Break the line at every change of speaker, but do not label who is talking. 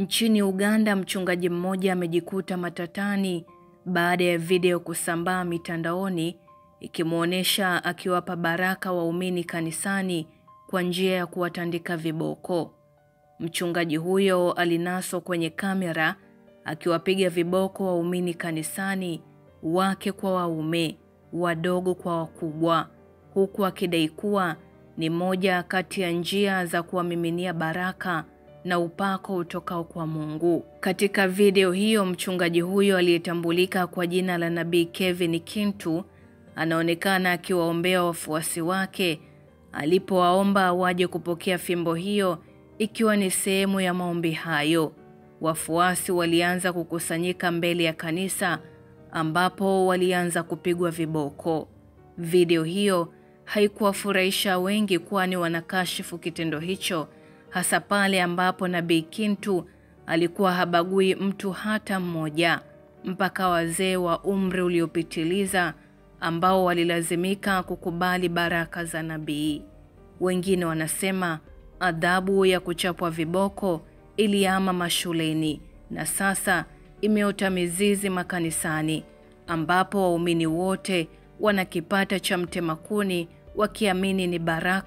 Nchini Uganda, mchungaji mmoja amejikuta matatani baada ya video kusambaa mitandaoni ikimuonesha akiwapa baraka waumini kanisani kwa njia ya kuwatandika viboko. Mchungaji huyo alinaswa kwenye kamera akiwapiga viboko waumini kanisani, wake kwa waume, wadogo kwa wakubwa, huku akidai kuwa ni moja kati ya njia za kuwamiminia baraka na upako utokao kwa Mungu. Katika video hiyo, mchungaji huyo aliyetambulika kwa jina la Nabii Kevin Kintu anaonekana akiwaombea wafuasi wake alipowaomba waje kupokea fimbo hiyo, ikiwa ni sehemu ya maombi hayo. Wafuasi walianza kukusanyika mbele ya kanisa ambapo walianza kupigwa viboko. Video hiyo haikuwafurahisha wengi, kwani wanakashifu kitendo hicho, hasa pale ambapo Nabii Kintu alikuwa habagui mtu hata mmoja, mpaka wazee wa umri uliopitiliza ambao walilazimika kukubali baraka za nabii. Wengine wanasema adhabu ya kuchapwa viboko iliama mashuleni na sasa imeota mizizi makanisani, ambapo waumini wote wanakipata cha mtema kuni wakiamini ni baraka